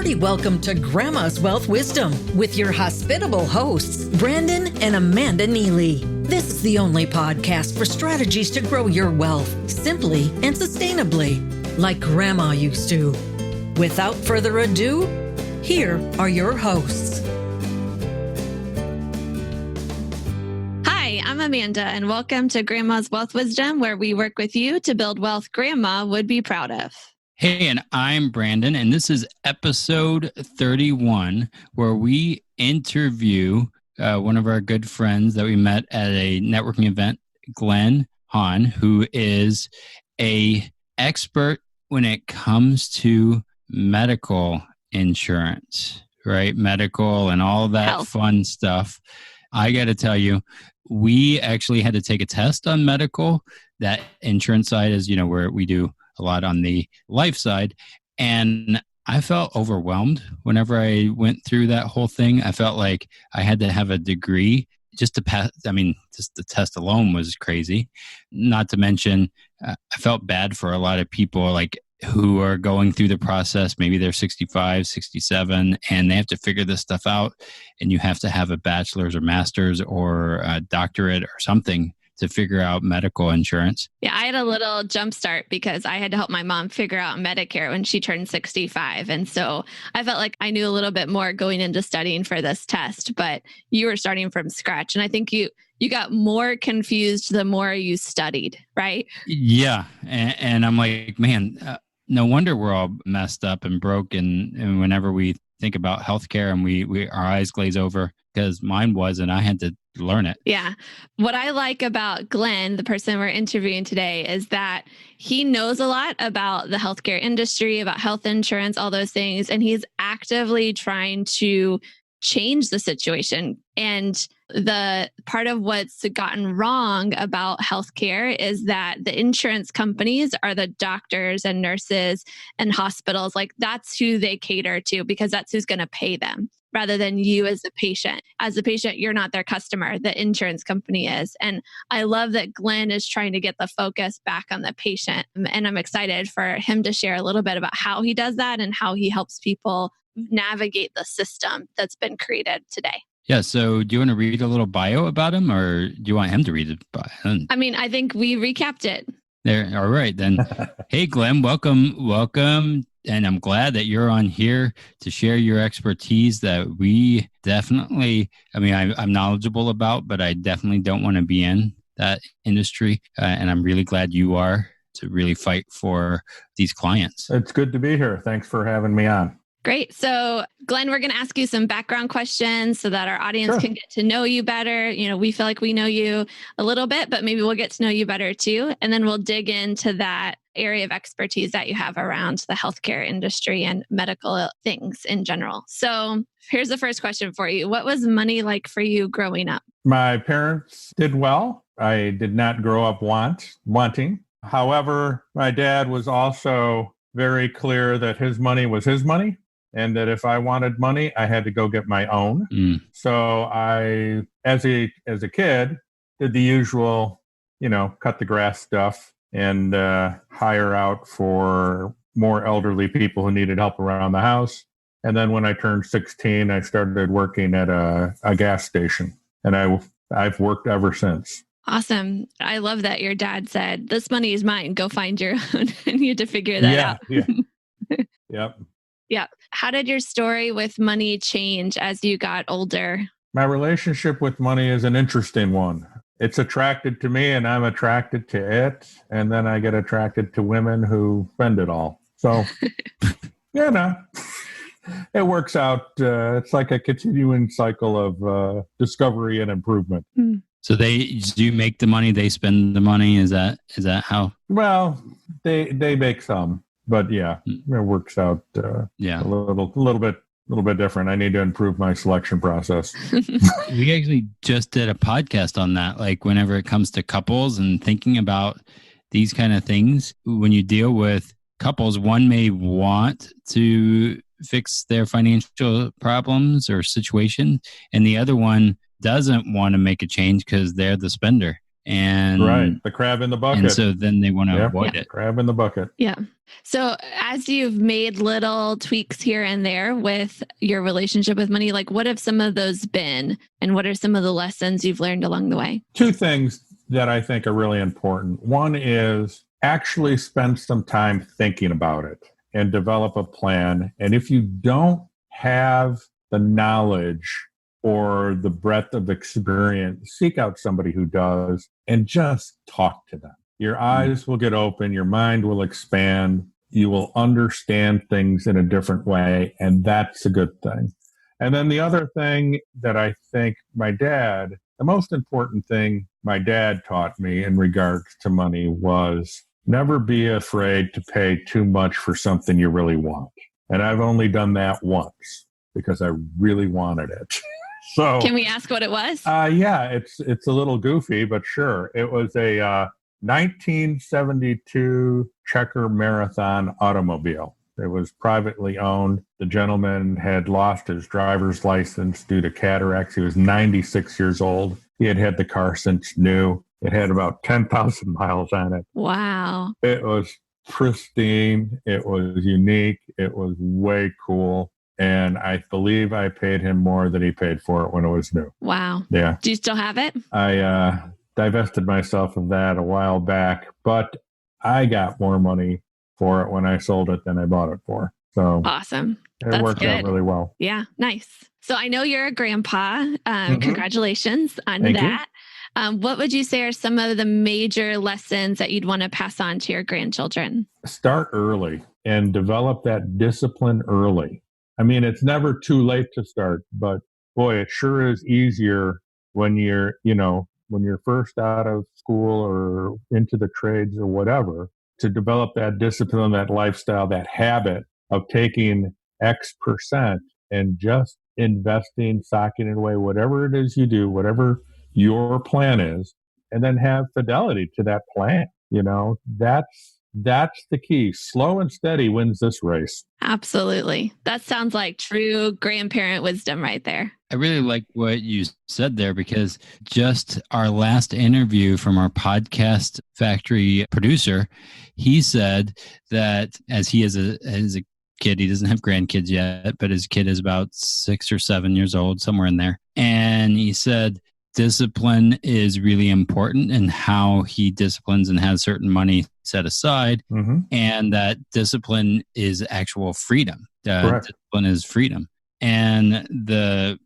hearty welcome to Grandma's Wealth Wisdom with your hospitable hosts, Brandon and Amanda Neely. This is the only podcast for strategies to grow your wealth simply and sustainably, like Grandma used to. Without further ado, here are your hosts. Hi, I'm Amanda, and welcome to Grandma's Wealth Wisdom, where we work with you to build wealth Grandma would be proud of. Hey, and I'm Brandon, and this is episode 31, where we interview one of our good friends that we met at a networking event, Glen Hahn, who is an expert when it comes to medical insurance, right? Medical and all that Health. Fun stuff. I got to tell you, we actually had to take a test on medical. That insurance side is, where we do a lot on the life side. And I felt overwhelmed whenever I went through that whole thing. I felt like I had to have a degree just to pass. I mean, just the test alone was crazy. Not to mention, I felt bad for a lot of people who are going through the process. Maybe they're 65, 67, and they have to figure this stuff out. And you have to have a bachelor's or master's or a doctorate or something to figure out medical insurance. Yeah, I had a little jump start because I had to help my mom figure out Medicare when she turned 65. And so I felt like I knew a little bit more going into studying for this test, but you were starting from scratch. And I think you got more confused the more you studied, right? Yeah. And I'm like, man, no wonder we're all messed up and broken. And whenever we think about healthcare and we our eyes glaze over, because mine was, and I had to learn it. Yeah. What I like about Glen, the person we're interviewing today, is that he knows a lot about the healthcare industry, about health insurance, all those things. And he's actively trying to change the situation. And the part of what's gotten wrong about healthcare is that the insurance companies are the doctors and nurses and hospitals. Like, that's who they cater to because that's who's going to pay them, rather than you as a patient. As a patient, you're not their customer. The insurance company is. And I love that Glen is trying to get the focus back on the patient. And I'm excited for him to share a little bit about how he does that and how he helps people navigate the system that's been created today. Yeah. So do you want to read a little bio about him, or do you want him to read it? I mean, I think we recapped it. There. All right, then. Hey, Glen, welcome. And I'm glad that you're on here to share your expertise that we definitely, I'm knowledgeable about, but I definitely don't want to be in that industry. And I'm really glad you are to really fight for these clients. It's good to be here. Thanks for having me on. Great. So, Glen, we're going to ask you some background questions so that our audience can get to know you better. We feel like we know you a little bit, but maybe we'll get to know you better too. And then we'll dig into that area of expertise that you have around the healthcare industry and medical things in general. So here's the first question for you. What was money like for you growing up? My parents did well. I did not grow up wanting. However, my dad was also very clear that his money was his money, and that if I wanted money, I had to go get my own. So I, as a kid, did the usual, cut the grass stuff and hire out for more elderly people who needed help around the house. And then when I turned 16, I started working at a gas station, and I've worked ever since. Awesome. I love that your dad said, this money is mine. Go find your own. And you had to figure that out. Yeah. Yep. Yeah. How did your story with money change as you got older? My relationship with money is an interesting one. It's attracted to me and I'm attracted to it. And then I get attracted to women who spend it all. So, it works out. It's like a continuing cycle of discovery and improvement. So do you make the money, they spend the money? Is that how? Well, they make some, but yeah, it works out. A little bit different. I need to improve my selection process. We actually just did a podcast on that. Like, whenever it comes to couples and thinking about these kind of things, when you deal with couples, one may want to fix their financial problems or situation, and the other one doesn't want to make a change because they're the spender. And right, the crab in the bucket. And so then they want to Yep. avoid it. Crab in the bucket. Yeah. So as you've made little tweaks here and there with your relationship with money, like what have some of those been? And what are some of the lessons you've learned along the way? Two things that I think are really important. One is actually spend some time thinking about it and develop a plan. And if you don't have the knowledge or the breadth of experience, seek out somebody who does and just talk to them. Your eyes will get open, your mind will expand, you will understand things in a different way, and that's a good thing. And then the other thing that I think the most important thing my dad taught me in regards to money was never be afraid to pay too much for something you really want. And I've only done that once because I really wanted it. So, can we ask what it was? Yeah, it's a little goofy, but sure. It was a 1972 Checker Marathon automobile. It was privately owned. The gentleman had lost his driver's license due to cataracts. He was 96 years old. He had had the car since new. It had about 10,000 miles on it. Wow. It was pristine. It was unique. It was way cool. And I believe I paid him more than he paid for it when it was new. Wow. Yeah. Do you still have it? I divested myself of that a while back, but I got more money for it when I sold it than I bought it for. So awesome. It worked out really well. Yeah. Nice. So I know you're a grandpa. Congratulations on Thank that. What would you say are some of the major lessons that you'd want to pass on to your grandchildren? Start early and develop that discipline early. I mean, it's never too late to start, but boy, it sure is easier when you're first out of school or into the trades or whatever, to develop that discipline, that lifestyle, that habit of taking X percent and just investing, socking it away, whatever it is you do, whatever your plan is, and then have fidelity to that plan. That's the key. Slow and steady wins this race. Absolutely. That sounds like true grandparent wisdom right there. I really like what you said there, because just our last interview from our podcast factory producer, he said that as he is a kid, he doesn't have grandkids yet, but his kid is about 6 or 7 years old, somewhere in there. And he said discipline is really important in how he disciplines and has certain money set aside. And that discipline is actual freedom. Discipline is freedom. And the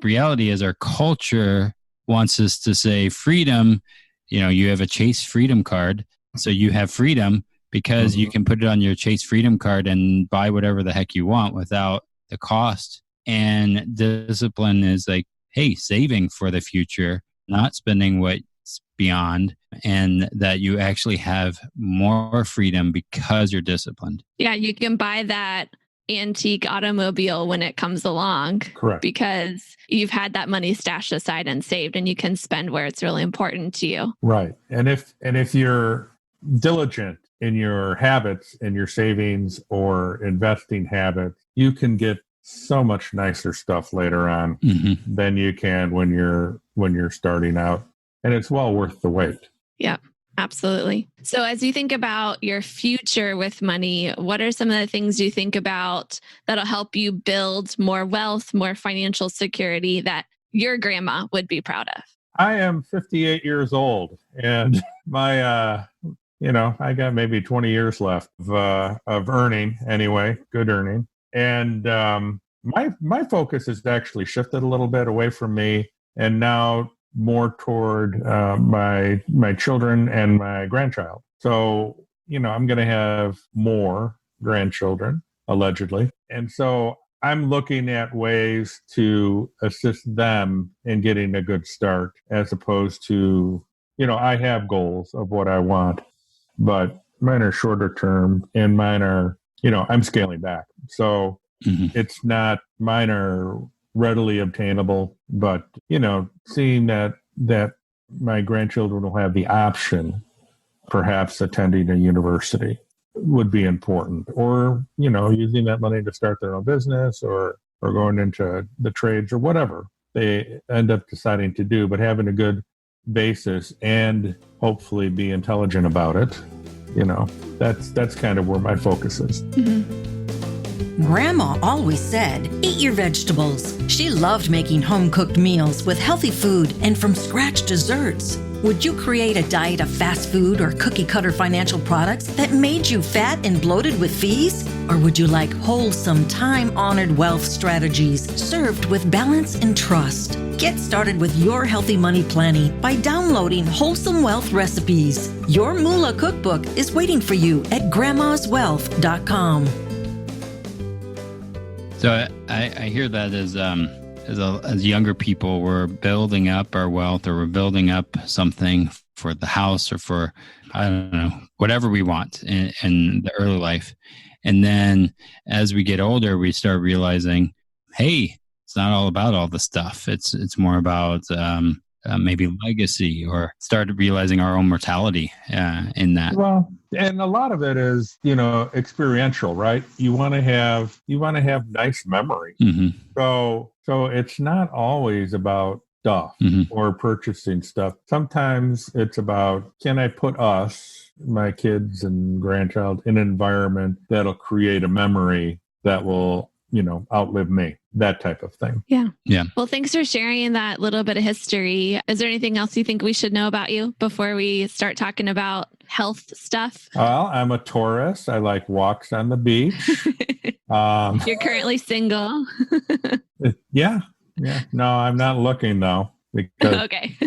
reality is our culture wants us to say freedom, you have a Chase Freedom card. So you have freedom because you can put it on your Chase Freedom card and buy whatever the heck you want without the cost. And discipline is like, hey, saving for the future, not spending what's beyond, and that you actually have more freedom because you're disciplined. Yeah, you can buy that antique automobile when it comes along. Correct. Because you've had that money stashed aside and saved, and you can spend where it's really important to you. Right. And if you're diligent in your habits, in your savings or investing habits, you can get so much nicer stuff later on than you can when you're starting out. And it's well worth the wait. Yeah. Absolutely. So as you think about your future with money, what are some of the things you think about that'll help you build more wealth, more financial security that your grandma would be proud of? I am 58 years old, and my, I got maybe 20 years left of earning anyway, good earning. And my focus has actually shifted a little bit away from me, and now more toward my children and my grandchild. So, I'm going to have more grandchildren, allegedly. And so I'm looking at ways to assist them in getting a good start, as opposed to, I have goals of what I want, but mine are shorter term, and mine are, I'm scaling back. So it's not, mine are readily obtainable, but seeing that my grandchildren will have the option, perhaps attending a university, would be important, or using that money to start their own business, or going into the trades, or whatever they end up deciding to do. But having a good basis and hopefully be intelligent about it. That's kind of where my focus is. Grandma always said, eat your vegetables. She loved making home-cooked meals with healthy food and from-scratch desserts. Would you create a diet of fast food or cookie-cutter financial products that made you fat and bloated with fees? Or would you like wholesome, time-honored wealth strategies served with balance and trust? Get started with your healthy money planning by downloading Wholesome Wealth Recipes. Your Moolah cookbook is waiting for you at grandmaswealth.com. So I hear that as younger people, we're building up our wealth, or we're building up something for the house or for, I don't know, whatever we want in the early life. And then as we get older, we start realizing, hey, it's not all about all the stuff. It's more about maybe legacy, or started realizing our own mortality in that. Well, and a lot of it is, experiential, right? You want to have nice memory. Mm-hmm. So it's not always about stuff or purchasing stuff. Sometimes it's about, can I put us, my kids and grandchild, in an environment that'll create a memory that will, outlive me, that type of thing. Yeah. Yeah. Well, thanks for sharing that little bit of history. Is there anything else you think we should know about you before we start talking about health stuff? Well, I'm a Taurus. I like walks on the beach. You're currently single. Yeah. No, I'm not looking though. Because okay.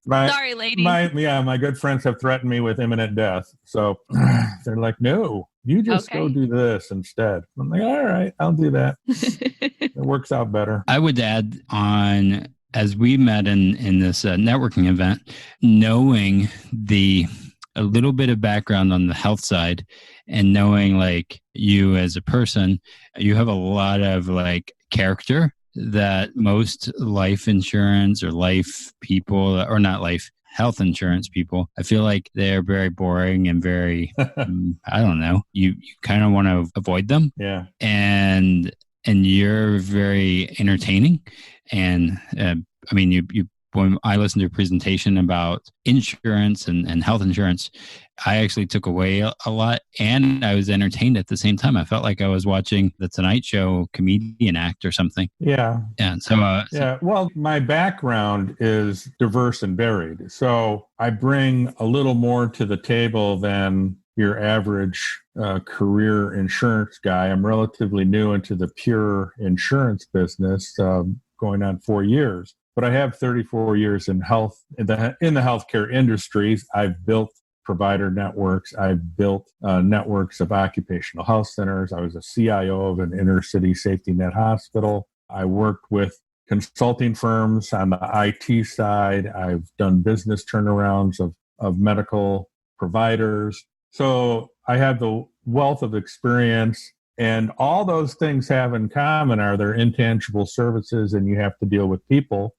Sorry, lady. My good friends have threatened me with imminent death. So they're like, no, you just go do this instead. I'm like, all right, I'll do that. It works out better. I would add on, as we met in this networking event, knowing a little bit of background on the health side, and knowing like you as a person, you have a lot of like character that most life insurance or life people, or not life, health insurance people, I feel like they're very boring and very, I don't know, you kind of want to avoid them. Yeah. And you're very entertaining. And when I listened to a presentation about insurance and health insurance, I actually took away a lot, and I was entertained at the same time. I felt like I was watching the Tonight Show comedian act or something. Yeah. And so, well, my background is diverse and varied. So I bring a little more to the table than your average career insurance guy. I'm relatively new into the pure insurance business, going on 4 years. But I have 34 years in health in the healthcare industries. I've built provider networks. I've built networks of occupational health centers. I was a CIO of an inner city safety net hospital. I worked with consulting firms on the IT side. I've done business turnarounds of medical providers. So I have the wealth of experience. And all those things have in common are they're intangible services, and you have to deal with people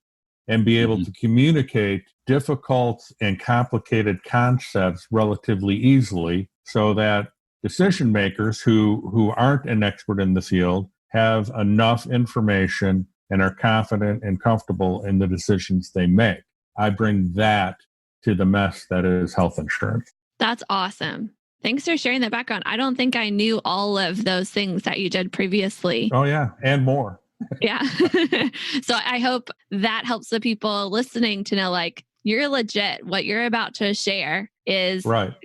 and be able to communicate difficult and complicated concepts relatively easily, so that decision makers who aren't an expert in the field have enough information and are confident and comfortable in the decisions they make. I bring that to the mess that is health insurance. That's awesome. Thanks for sharing that background. I don't think I knew all of those things that you did previously. Oh, yeah. And more. Yeah. So I hope that helps the people listening to know, like, you're legit. What you're about to share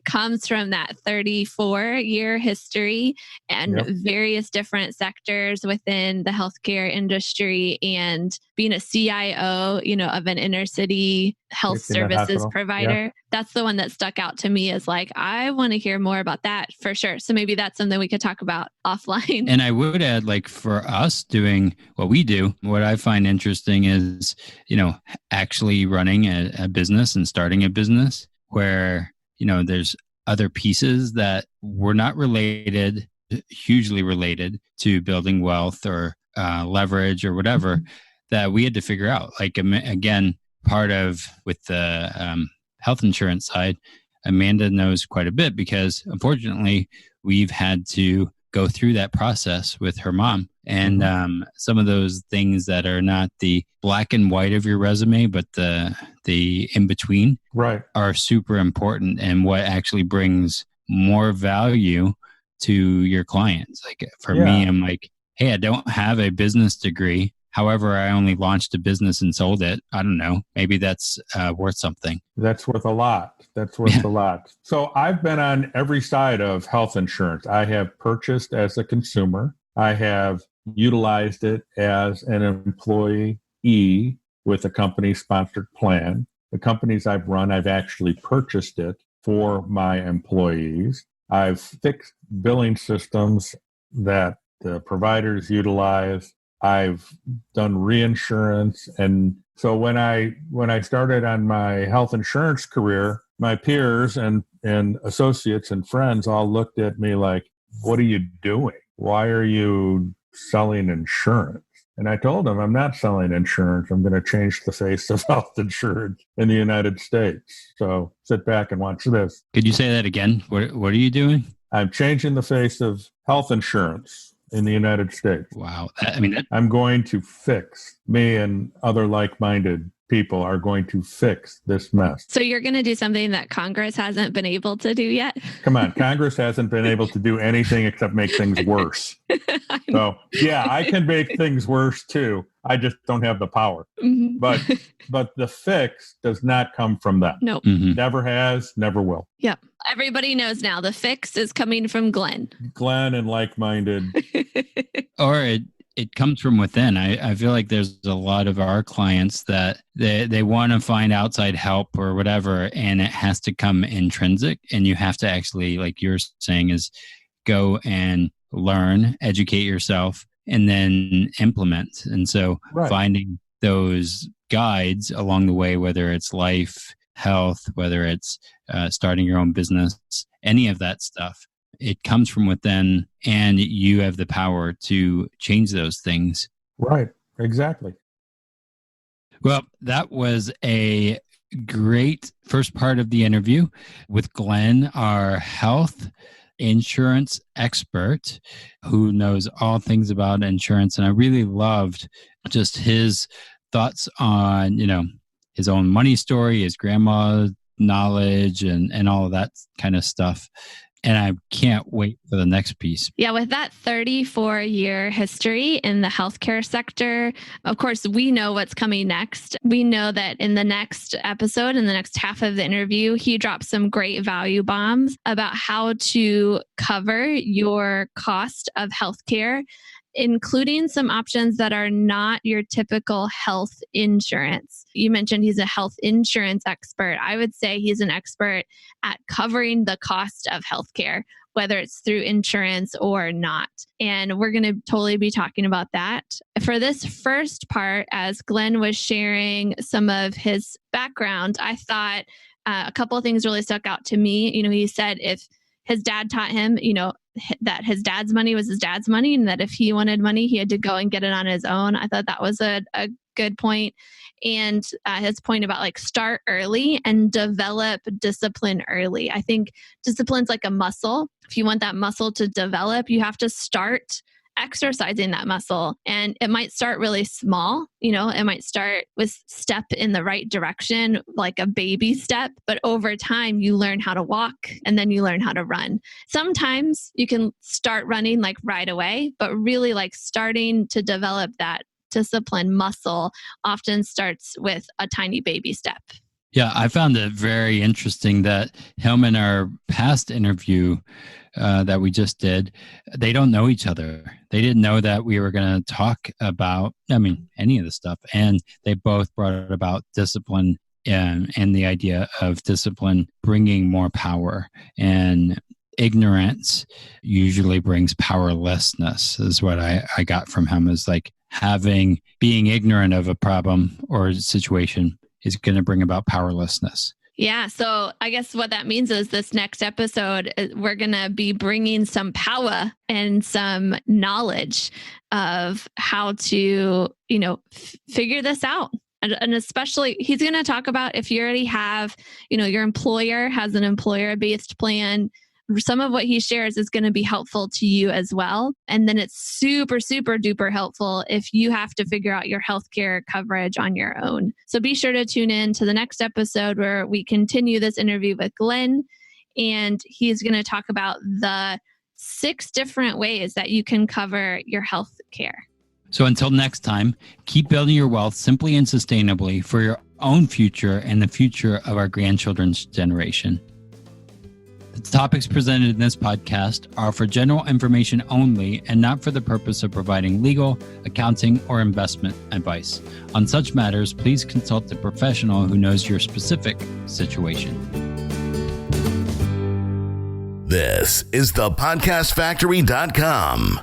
comes from that 34-year history and various different sectors within the healthcare industry, and being a CIO, of an inner city health services provider. That's the one that stuck out to me as like, I want to hear more about that for sure. So maybe that's something we could talk about offline. And I would add, like, for us doing what we do, what I find interesting is, actually running a business and starting a business where, there's other pieces that were not hugely related to building wealth or leverage or whatever that we had to figure out. Like, again, part of with the health insurance side, Amanda knows quite a bit because unfortunately we've had to go through that process with her mom And some of those things that are not the black and white of your resume, but the in between, right, are super important, and what actually brings more value to your clients. Like for me, I'm like, hey, I don't have a business degree. However, I only launched a business and sold it. I don't know. Maybe that's worth something. That's worth a lot. That's worth a lot. So I've been on every side of health insurance. I have purchased as a consumer. I have utilized it as an employee with a company-sponsored plan. The companies I've run, I've actually purchased it for my employees. I've fixed billing systems that the providers utilize. I've done reinsurance. And so when I started on my health insurance career, my peers and associates and friends all looked at me like, what are you doing? Why are you selling insurance? And I told them, I'm not selling insurance. I'm going to change the face of health insurance in the United States. So sit back and watch this. Could you say that again? What are you doing? I'm changing the face of health insurance in the United States. Wow. I'm going to fix, me and other like-minded people are going to fix this mess. So you're going to do something that Congress hasn't been able to do yet? Come on. Congress hasn't been able to do anything except make things worse. So yeah, I can make things worse too. I just don't have the power. Mm-hmm. But the fix does not come from them. Nope. Mm-hmm. Never has, never will. Yep. Everybody knows now the fix is coming from Glen. Glen and like-minded. Or it comes from within. I feel like there's a lot of our clients that they want to find outside help or whatever, and it has to come intrinsic. And you have to actually, like you're saying, is go and learn, educate yourself, and then implement. And so finding those guides along the way, whether it's life, health, whether it's starting your own business, any of that stuff, it comes from within, and you have the power to change those things. Right. Exactly. Well, that was a great first part of the interview with Glen, our health insurance expert who knows all things about insurance. And I really loved just his thoughts on, his own money story, his grandma's knowledge, and all of that kind of stuff. And I can't wait for the next piece. Yeah, with that 34-year history in the healthcare sector, of course, we know what's coming next. We know that in the next episode, in the next half of the interview, he drops some great value bombs about how to cover your cost of healthcare, including some options that are not your typical health insurance. You mentioned he's a health insurance expert. I would say he's an expert at covering the cost of healthcare, whether it's through insurance or not. And we're going to totally be talking about that. For this first part, as Glen was sharing some of his background, I thought a couple of things really stuck out to me. He said if his dad taught him, that his dad's money was his dad's money, and that if he wanted money, he had to go and get it on his own. I thought that was a good point. And his point about start early and develop discipline early. I think discipline's like a muscle. If you want that muscle to develop, you have to start exercising that muscle. And it might start really small. It might start with step in the right direction, like a baby step, but over time you learn how to walk and then you learn how to run. Sometimes you can start running right away, but really starting to develop that discipline muscle often starts with a tiny baby step. Yeah, I found it very interesting that him in our past interview that we just did, they don't know each other. They didn't know that we were going to talk about, any of the stuff. And they both brought about discipline and the idea of discipline bringing more power. And ignorance usually brings powerlessness, is what I got from him, is being ignorant of a problem or a situation is going to bring about powerlessness. Yeah. So I guess what that means is this next episode, we're going to be bringing some power and some knowledge of how to, figure this out. And especially he's going to talk about if you already have, your employer has an employer-based plan, some of what he shares is going to be helpful to you as well. And then it's super, super duper helpful if you have to figure out your healthcare coverage on your own. So be sure to tune in to the next episode where we continue this interview with Glen, and he's going to talk about the 6 different ways that you can cover your health care. So until next time, keep building your wealth simply and sustainably for your own future and the future of our grandchildren's generation. The topics presented in this podcast are for general information only and not for the purpose of providing legal, accounting, or investment advice. On such matters, please consult a professional who knows your specific situation. This is thepodcastfactory.com.